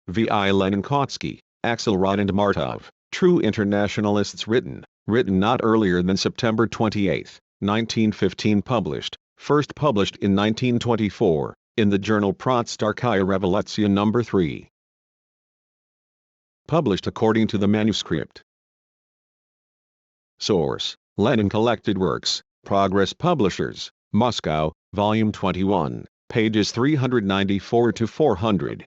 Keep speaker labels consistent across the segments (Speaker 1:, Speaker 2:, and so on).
Speaker 1: V.I. Lenin, Kautsky, Axelrod and Martov, True Internationalists, written not earlier than September 28, 1915, first published in 1924, in the journal Protstarskaya Revolution No. 3. Published according to the manuscript. Source: Lenin Collected Works, Progress Publishers, Moscow, Volume 21, pages 394 to 400.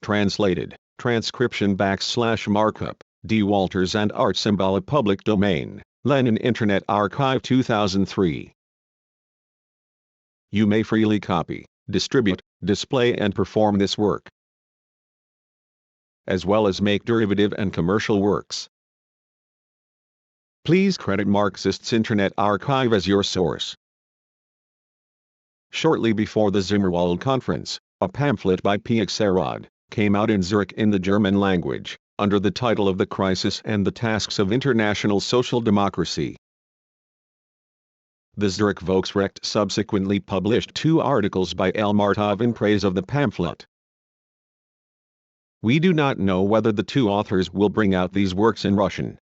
Speaker 1: Translated, transcription / markup, D. Walters and Art Symbolic, public domain, Lenin Internet Archive 2003. You may freely copy, distribute, display and perform this work, as well as make derivative and commercial works. Please credit Marxists Internet Archive as your source. Shortly before the Zimmerwald Conference, a pamphlet by P. Axelrod came out in Zurich in the German language, under the title of The Crisis and the Tasks of International Social Democracy. The Zurich Volksrecht subsequently published 2 articles by L. Martov in praise of the pamphlet. We do not know whether the 2 authors will bring out these works in Russian.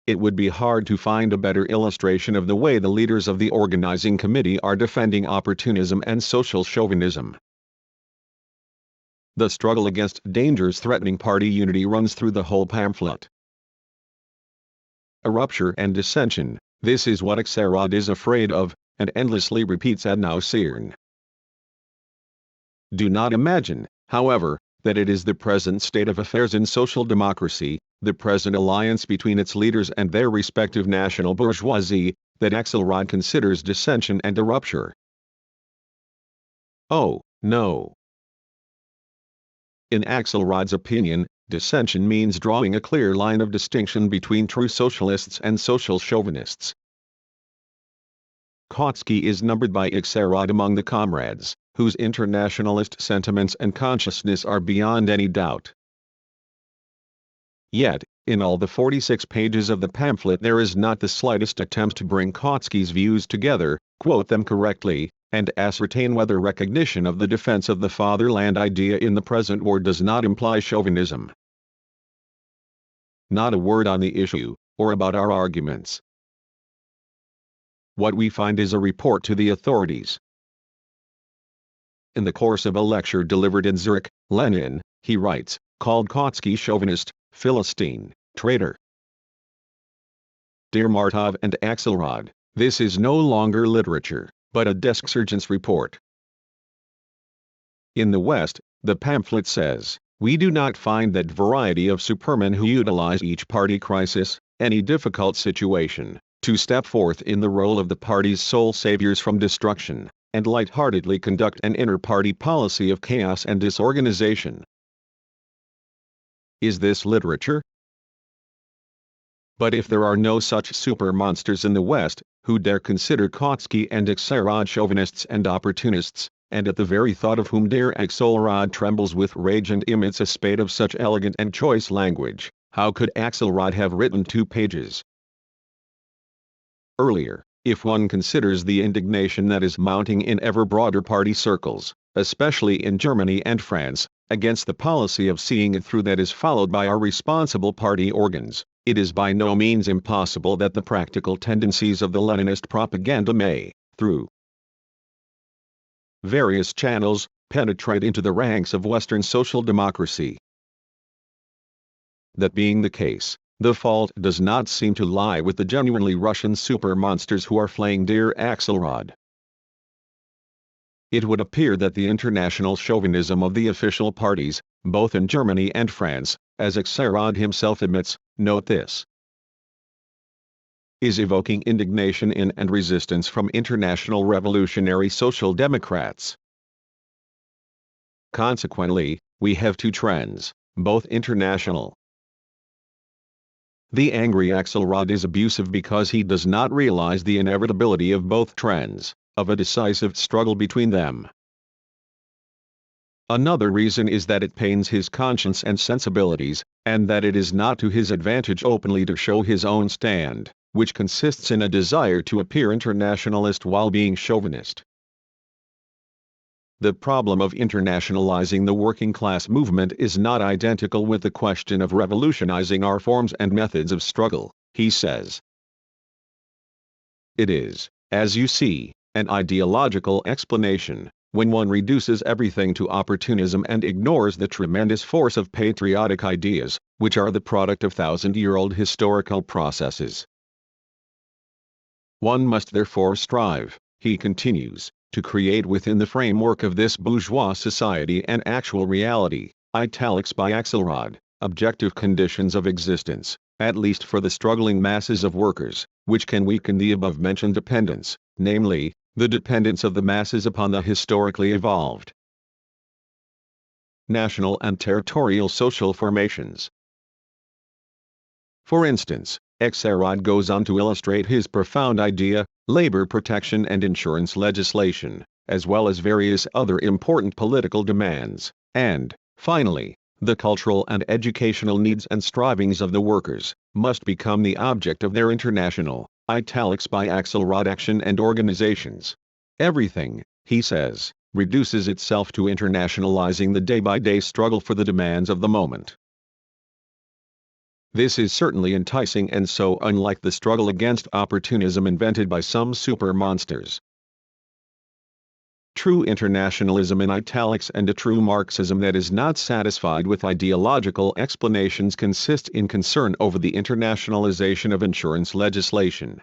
Speaker 1: It would be hard to find a better illustration of the way the leaders of the organizing committee are defending opportunism and social chauvinism. The struggle against dangers threatening party unity runs through the whole pamphlet. A rupture and dissension, this is what Axelrod is afraid of, and endlessly repeats ad nauseam. Do not imagine, however, that it is the present state of affairs in social democracy, the present alliance between its leaders and their respective national bourgeoisie, that Axelrod considers dissension and a rupture. Oh, no. In Axelrod's opinion, dissension means drawing a clear line of distinction between true socialists and social chauvinists. Kautsky is numbered by Axelrod among the comrades, whose internationalist sentiments and consciousness are beyond any doubt. Yet, in all the 46 pages of the pamphlet there is not the slightest attempt to bring Kautsky's views together, quote them correctly, and ascertain whether recognition of the defense of the fatherland idea in the present war does not imply chauvinism. Not a word on the issue, or about our arguments. What we find is a report to the authorities. In the course of a lecture delivered in Zurich, Lenin, he writes, called Kautsky chauvinist, Philistine, traitor. Dear Martov and Axelrod, this is no longer literature, but a desk sergeant's report. In the West, the pamphlet says, we do not find that variety of supermen who utilize each party crisis, any difficult situation, to step forth in the role of the party's sole saviors from destruction, and light-heartedly conduct an inter-party policy of chaos and disorganization. Is this literature? But if there are no such super-monsters in the West, who dare consider Kautsky and Axelrod chauvinists and opportunists, and at the very thought of whom dear Axelrod trembles with rage and emits a spate of such elegant and choice language, how could Axelrod have written 2 pages earlier, if one considers the indignation that is mounting in ever broader party circles, especially in Germany and France, against the policy of seeing it through that is followed by our responsible party organs? It is by no means impossible that the practical tendencies of the Leninist propaganda may, through various channels, penetrate into the ranks of Western social democracy. That being the case, the fault does not seem to lie with the genuinely Russian super-monsters who are flaying dear Axelrod. It would appear that the international chauvinism of the official parties, both in Germany and France, as Axelrod himself admits, note this, is evoking indignation in and resistance from international revolutionary social democrats. Consequently, we have 2 trends, both international. The angry Axelrod is abusive because he does not realize the inevitability of both trends, of a decisive struggle between them. Another reason is that it pains his conscience and sensibilities, and that it is not to his advantage openly to show his own stand, which consists in a desire to appear internationalist while being chauvinist. The problem of internationalizing the working class movement is not identical with the question of revolutionizing our forms and methods of struggle, he says. It is, as you see, an ideological explanation, when one reduces everything to opportunism and ignores the tremendous force of patriotic ideas, which are the product of thousand-year-old historical processes. One must therefore strive, he continues, to create within the framework of this bourgeois society an actual reality, italics by Axelrod, objective conditions of existence, at least for the struggling masses of workers, which can weaken the above-mentioned dependence, namely, the dependence of the masses upon the historically evolved national and territorial social formations. For instance, Axelrod goes on to illustrate his profound idea, labor protection and insurance legislation, as well as various other important political demands, and, finally, the cultural and educational needs and strivings of the workers, must become the object of their international, italics by Axelrod action and organizations. Everything, he says, reduces itself to internationalizing the day-by-day struggle for the demands of the moment. This is certainly enticing and so unlike the struggle against opportunism invented by some super monsters. True internationalism in italics and a true Marxism that is not satisfied with ideological explanations consists in concern over the internationalization of insurance legislation.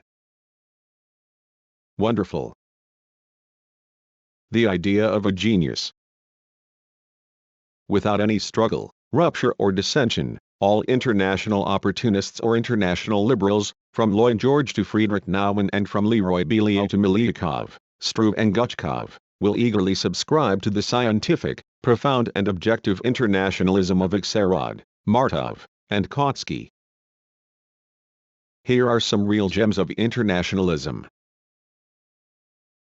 Speaker 1: Wonderful. The idea of a genius. Without any struggle, rupture or dissension, all international opportunists or international liberals, from Lloyd George to Friedrich Naumann and from Leroy Belliot to Miliukov, Struve and Guchkov, will eagerly subscribe to the scientific, profound and objective internationalism of Axelrod, Martov, and Kautsky. Here are some real gems of internationalism.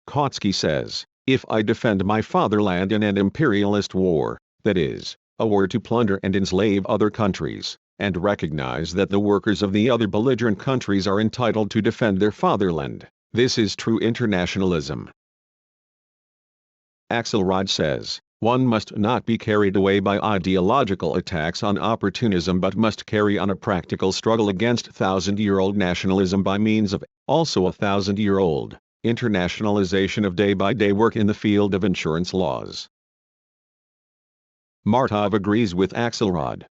Speaker 1: Kautsky says, "If I defend my fatherland in an imperialist war, that is, a war to plunder and enslave other countries, and recognize that the workers of the other belligerent countries are entitled to defend their fatherland, this is true internationalism." Axelrod says, "One must not be carried away by ideological attacks on opportunism but must carry on a practical struggle against thousand-year-old nationalism by means of, also a thousand-year-old, internationalization of day-by-day work in the field of insurance laws." Martov agrees with Axelrod.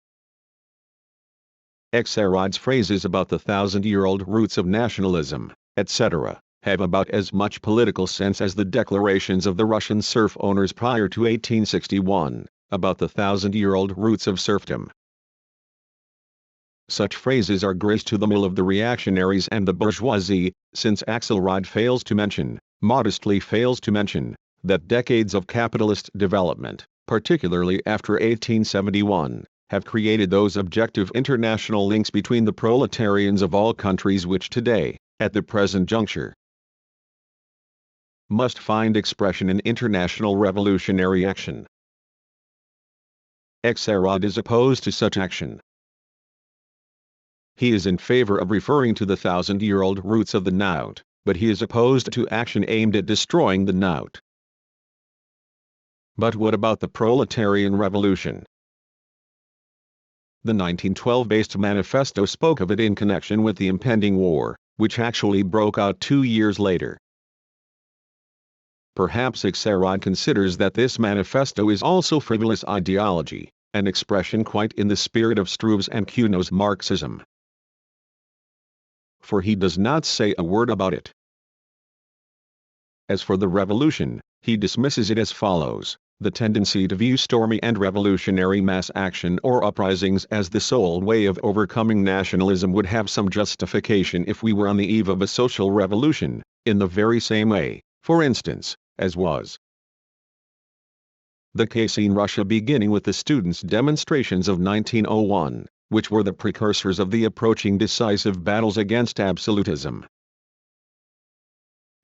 Speaker 1: Axelrod's phrases about the thousand-year-old roots of nationalism, etc., have about as much political sense as the declarations of the Russian serf owners prior to 1861, about the thousand-year-old roots of serfdom. Such phrases are grist to the mill of the reactionaries and the bourgeoisie, since Axelrod fails to mention, modestly fails to mention, that decades of capitalist development, particularly after 1871, have created those objective international links between the proletarians of all countries which today, at the present juncture, must find expression in international revolutionary action. Axelrod is opposed to such action. He is in favor of referring to the thousand-year-old roots of the knout, but he is opposed to action aimed at destroying the knout. But what about the proletarian revolution? The 1912-based manifesto spoke of it in connection with the impending war, which actually broke out 2 years later. Perhaps Axelrod considers that this manifesto is also frivolous ideology, an expression quite in the spirit of Struve's and Kuno's Marxism. For he does not say a word about it. As for the revolution, he dismisses it as follows: the tendency to view stormy and revolutionary mass action or uprisings as the sole way of overcoming nationalism would have some justification if we were on the eve of a social revolution, in the very same way, for instance, as was the case in Russia beginning with the students' demonstrations of 1901, which were the precursors of the approaching decisive battles against absolutism.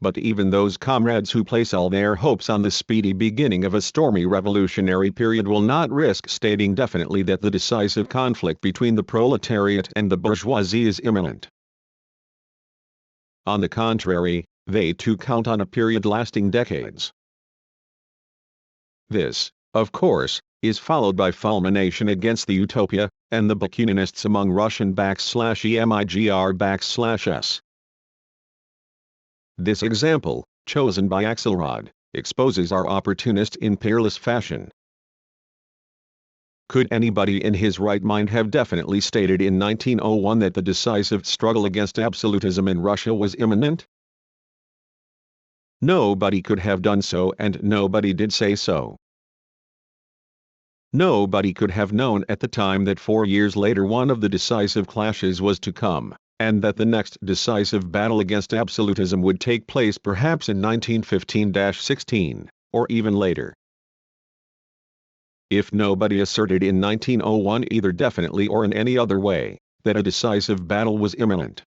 Speaker 1: But even those comrades who place all their hopes on the speedy beginning of a stormy revolutionary period will not risk stating definitely that the decisive conflict between the proletariat and the bourgeoisie is imminent. On the contrary, they too count on a period lasting decades. This, of course, is followed by fulmination against the utopia, and the Bakuninists among Russian /emigr/s. This example, chosen by Axelrod, exposes our opportunist in peerless fashion. Could anybody in his right mind have definitely stated in 1901 that the decisive struggle against absolutism in Russia was imminent? Nobody could have done so, and nobody did say so. Nobody could have known at the time that 4 years later one of the decisive clashes was to come, and that the next decisive battle against absolutism would take place perhaps in 1915-16, or even later. If nobody asserted in 1901 either definitely or in any other way, that a decisive battle was imminent.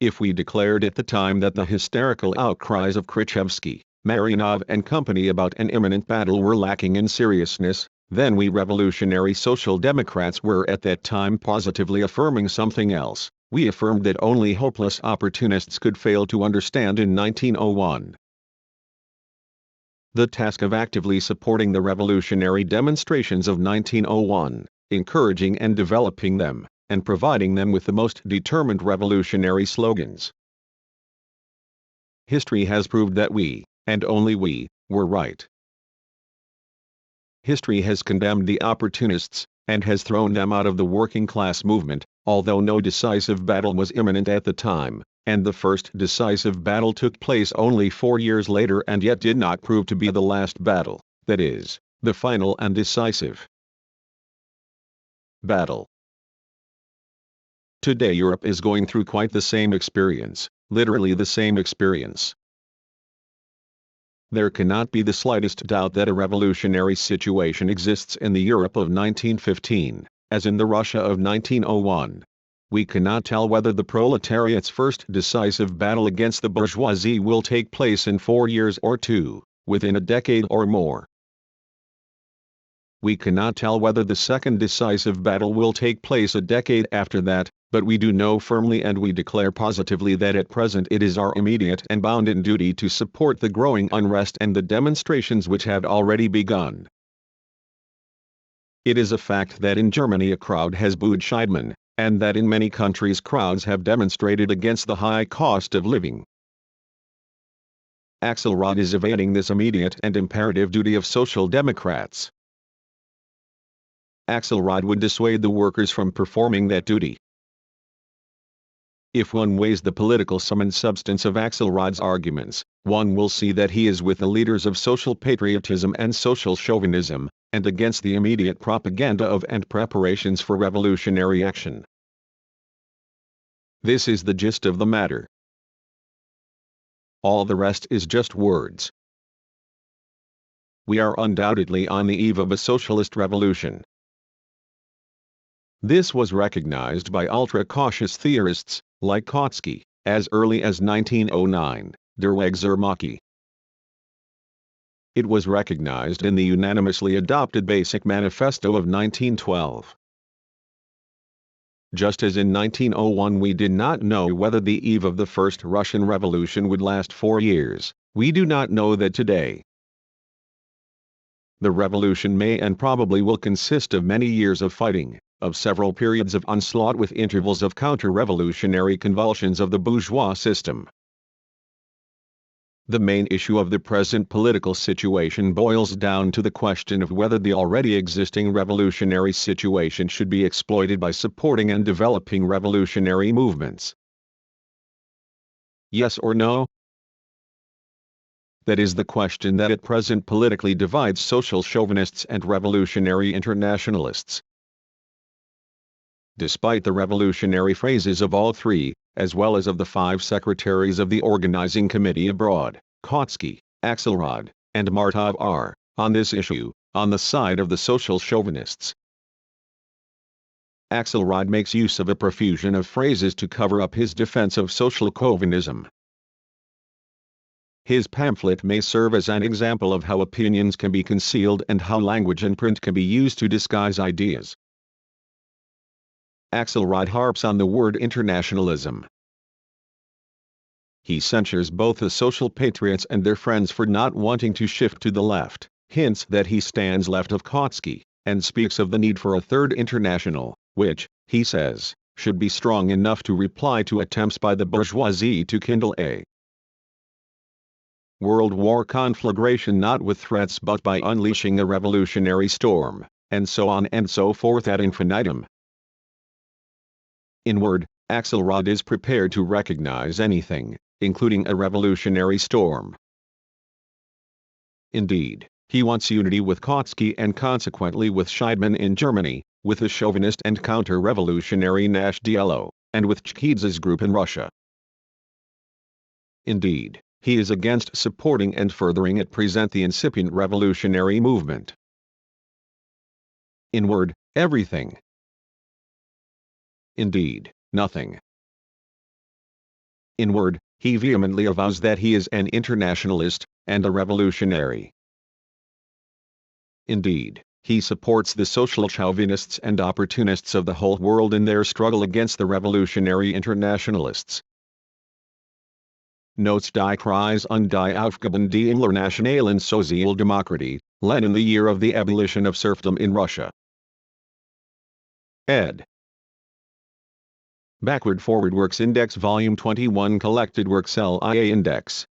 Speaker 1: If we declared at the time that the hysterical outcries of Khrushchevsky, Marionov and company about an imminent battle were lacking in seriousness, then we revolutionary Social Democrats were at that time positively affirming something else. We affirmed that only hopeless opportunists could fail to understand in 1901. The task of actively supporting the revolutionary demonstrations of 1901, encouraging and developing them, and providing them with the most determined revolutionary slogans. History has proved that we, and only we, were right. History has condemned the opportunists, and has thrown them out of the working class movement, although no decisive battle was imminent at the time, and the first decisive battle took place only 4 years later and yet did not prove to be the last battle, that is, the final and decisive battle. Today Europe is going through quite the same experience, literally the same experience. There cannot be the slightest doubt that a revolutionary situation exists in the Europe of 1915, as in the Russia of 1901. We cannot tell whether the proletariat's first decisive battle against the bourgeoisie will take place in 4 years or 2, within a decade or more. We cannot tell whether the second decisive battle will take place a decade after that, but we do know firmly and we declare positively that at present it is our immediate and bounden duty to support the growing unrest and the demonstrations which have already begun. It is a fact that in Germany a crowd has booed Scheidman, and that in many countries crowds have demonstrated against the high cost of living. Axelrod is evading this immediate and imperative duty of Social Democrats. Axelrod would dissuade the workers from performing that duty. If one weighs the political sum and substance of Axelrod's arguments, one will see that he is with the leaders of social patriotism and social chauvinism, and against the immediate propaganda of and preparations for revolutionary action. This is the gist of the matter. All the rest is just words. We are undoubtedly on the eve of a socialist revolution. This was recognized by ultra-cautious theorists, like Kautsky, as early as 1909, Der Weg zur Macht. It was recognized in the unanimously adopted Basic Manifesto of 1912. Just as in 1901 we did not know whether the eve of the First Russian Revolution would last 4 years, we do not know that today. The revolution may and probably will consist of many years of fighting, of several periods of onslaught with intervals of counter-revolutionary convulsions of the bourgeois system. The main issue of the present political situation boils down to the question of whether the already existing revolutionary situation should be exploited by supporting and developing revolutionary movements. Yes or no? That is the question that at present politically divides social chauvinists and revolutionary internationalists. Despite the revolutionary phrases of all three, as well as of the 5 secretaries of the organizing committee abroad, Kautsky, Axelrod, and Martov are, on this issue, on the side of the social chauvinists. Axelrod makes use of a profusion of phrases to cover up his defense of social chauvinism. His pamphlet may serve as an example of how opinions can be concealed and how language and print can be used to disguise ideas. Axelrod harps on the word internationalism. He censures both the social patriots and their friends for not wanting to shift to the left, hints that he stands left of Kautsky, and speaks of the need for a third international, which, he says, should be strong enough to reply to attempts by the bourgeoisie to kindle a world war conflagration not with threats but by unleashing a revolutionary storm, and so on and so forth ad infinitum. In word, Axelrod is prepared to recognize anything, including a revolutionary storm. Indeed, he wants unity with Kautsky and consequently with Scheidman in Germany, with the chauvinist and counter-revolutionary Nash DLO, and with Chkheidze's group in Russia. Indeed, he is against supporting and furthering at present the incipient revolutionary movement. In word, everything. Indeed, nothing. In word, he vehemently avows that he is an internationalist, and a revolutionary. Indeed, he supports the social chauvinists and opportunists of the whole world in their struggle against the revolutionary internationalists. Notes die Kreis und die Aufgaben der Internationalen Sozialdemokratie, Lenin the year of the abolition of serfdom in Russia. Ed. Backward Forward Works Index Volume 21 Collected Works LIA Index